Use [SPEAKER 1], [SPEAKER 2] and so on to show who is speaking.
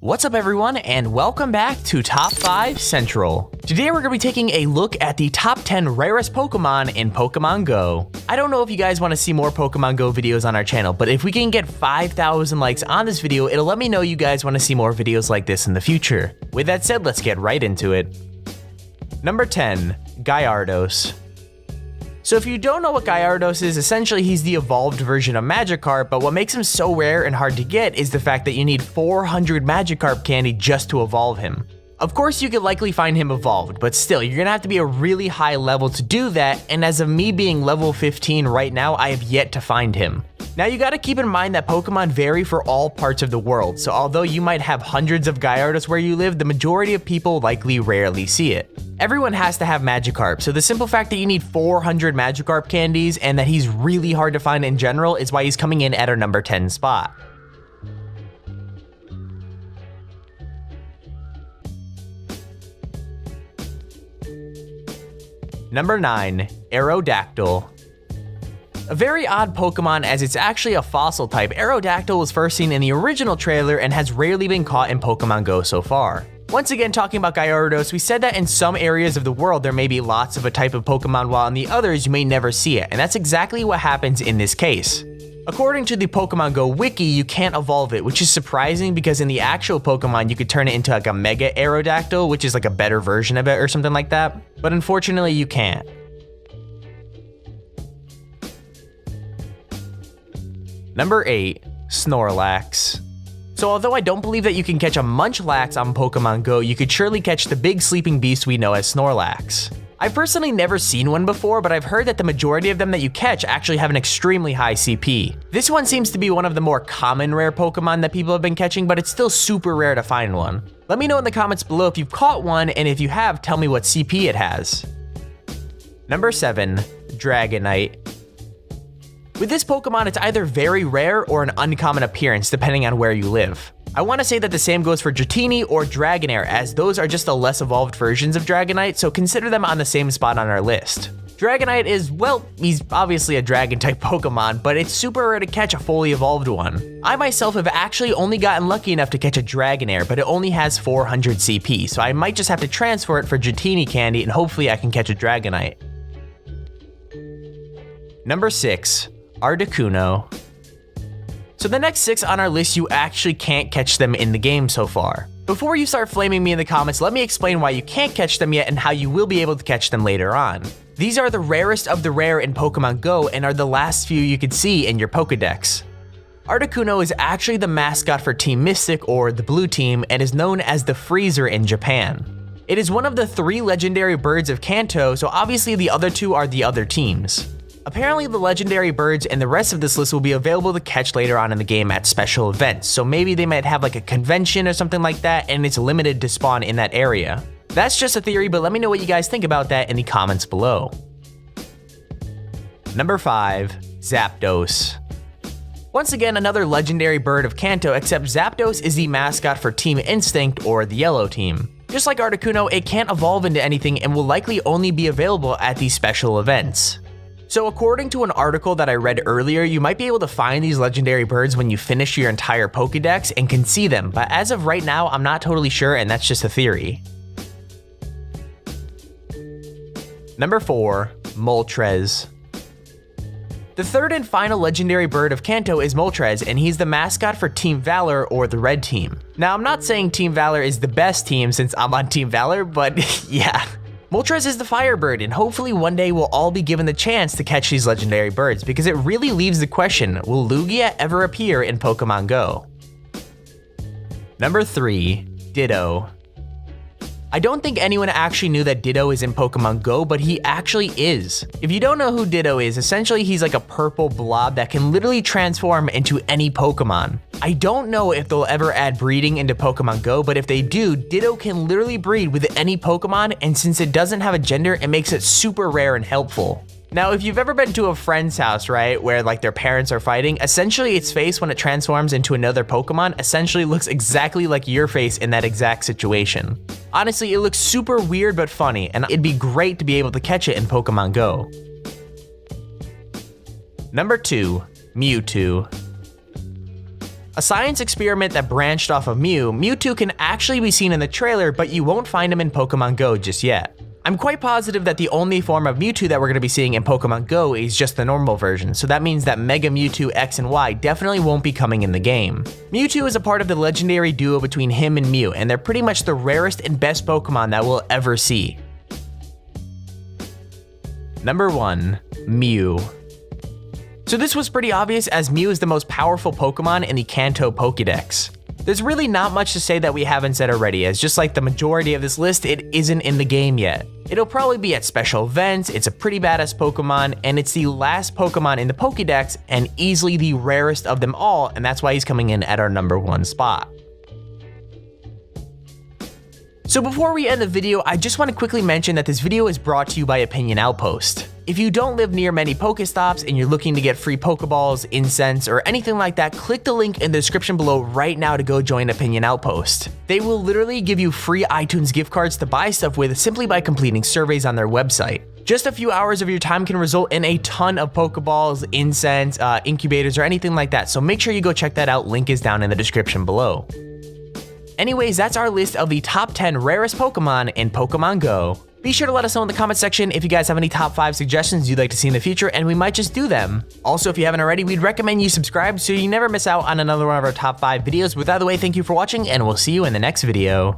[SPEAKER 1] What's up everyone, and welcome back to Top 5 Central. Today we're going to be taking a look at the top 10 rarest Pokemon in Pokemon Go. I don't know if you guys want to see more Pokemon Go videos on our channel, but if we can get 5,000 likes on this video, it'll let me know you guys want to see more videos like this in the future. With that said, let's get right into it. Number 10, Gyarados. So if you don't know what Gyarados is, essentially he's the evolved version of Magikarp, but what makes him so rare and hard to get is the fact that you need 400 Magikarp candy just to evolve him. Of course you could likely find him evolved, but still, you're gonna have to be a really high level to do that, and as of me being level 15 right now, I have yet to find him. Now you gotta keep in mind that Pokemon vary for all parts of the world, so although you might have hundreds of Gyarados where you live, the majority of people likely rarely see it. Everyone has to have Magikarp, so the simple fact that you need 400 Magikarp candies and that he's really hard to find in general is why he's coming in at our number 10 spot. Number 9, Aerodactyl. A very odd Pokemon as it's actually a fossil type. Aerodactyl was first seen in the original trailer and has rarely been caught in Pokemon Go so far. Once again, talking about Gyarados, we said that in some areas of the world there may be lots of a type of Pokemon while in the others you may never see it, and that's exactly what happens in this case. According to the Pokemon Go wiki, you can't evolve it, which is surprising because in the actual Pokemon you could turn it into like a Mega Aerodactyl, which is like a better version of it or something like that, but unfortunately you can't. Number 8, Snorlax. So although I don't believe that you can catch a Munchlax on Pokemon Go, you could surely catch the big sleeping beast we know as Snorlax. I've personally never seen one before, but I've heard that the majority of them that you catch actually have an extremely high CP. This one seems to be one of the more common rare Pokemon that people have been catching, but it's still super rare to find one. Let me know in the comments below if you've caught one, and if you have, tell me what CP it has. Number 7, Dragonite. With this Pokemon, it's either very rare or an uncommon appearance depending on where you live. I want to say that the same goes for Dratini or Dragonair, as those are just the less evolved versions of Dragonite, so consider them on the same spot on our list. Dragonite is, well, he's obviously a dragon type Pokemon, but it's super rare to catch a fully evolved one. I myself have actually only gotten lucky enough to catch a Dragonair, but it only has 400 CP, so I might just have to transfer it for Dratini candy and hopefully I can catch a Dragonite. Number 6, Articuno. So the next 6 on our list, you actually can't catch them in the game so far. Before you start flaming me in the comments, let me explain why you can't catch them yet and how you will be able to catch them later on. These are the rarest of the rare in Pokemon Go and are the last few you could see in your Pokedex. Articuno is actually the mascot for Team Mystic, or the blue team, and is known as the Freezer in Japan. It is one of the 3 legendary birds of Kanto, so obviously the other 2 are the other teams. Apparently the legendary birds and the rest of this list will be available to catch later on in the game at special events, so maybe they might have like a convention or something like that and it's limited to spawn in that area. That's just a theory, but let me know what you guys think about that in the comments below. Number 5, Zapdos. Once again, another legendary bird of Kanto, except Zapdos is the mascot for Team Instinct, or the yellow team. Just like Articuno, it can't evolve into anything and will likely only be available at these special events. So according to an article that I read earlier, you might be able to find these legendary birds when you finish your entire Pokédex and can see them, but as of right now, I'm not totally sure and that's just a theory. Number 4, Moltres. The third and final legendary bird of Kanto is Moltres, and he's the mascot for Team Valor, or the red team. Now I'm not saying Team Valor is the best team since I'm on Team Valor, but yeah. Moltres is the Firebird, and hopefully one day we'll all be given the chance to catch these legendary birds, because it really leaves the question, will Lugia ever appear in Pokemon Go? Number 3, Ditto. I don't think anyone actually knew that Ditto is in Pokemon Go, but he actually is. If you don't know who Ditto is, essentially he's like a purple blob that can literally transform into any Pokemon. I don't know if they'll ever add breeding into Pokemon Go, but if they do, Ditto can literally breed with any Pokemon, and since it doesn't have a gender, it makes it super rare and helpful. Now, if you've ever been to a friend's house, right, where like their parents are fighting, essentially its face when it transforms into another Pokemon essentially looks exactly like your face in that exact situation. Honestly, it looks super weird but funny, and it'd be great to be able to catch it in Pokemon Go. Number 2, Mewtwo. A science experiment that branched off of Mew, Mewtwo can actually be seen in the trailer, but you won't find him in Pokemon Go just yet. I'm quite positive that the only form of Mewtwo that we're going to be seeing in Pokemon Go is just the normal version, so that means that Mega Mewtwo X and Y definitely won't be coming in the game. Mewtwo is a part of the legendary duo between him and Mew, and they're pretty much the rarest and best Pokemon that we'll ever see. Number 1. Mew. So this was pretty obvious, as Mew is the most powerful Pokemon in the Kanto Pokédex. There's really not much to say that we haven't said already, as just like the majority of this list, it isn't in the game yet. It'll probably be at special events, it's a pretty badass Pokemon, and it's the last Pokemon in the Pokédex and easily the rarest of them all, and that's why he's coming in at our number 1 spot. So before we end the video, I just want to quickly mention that this video is brought to you by Opinion Outpost. If you don't live near many Pokestops and you're looking to get free Pokeballs, incense, or anything like that, click the link in the description below right now to go join Opinion Outpost. They will literally give you free iTunes gift cards to buy stuff with simply by completing surveys on their website. Just a few hours of your time can result in a ton of Pokeballs, incense, incubators, or anything like that, so make sure you go check that out. Link is down in the description below. Anyways, that's our list of the top 10 rarest Pokemon in Pokemon Go. Be sure to let us know in the comment section if you guys have any top 5 suggestions you'd like to see in the future, and we might just do them. Also, if you haven't already, we'd recommend you subscribe so you never miss out on another one of our top 5 videos. With that out of the way, thank you for watching, and we'll see you in the next video.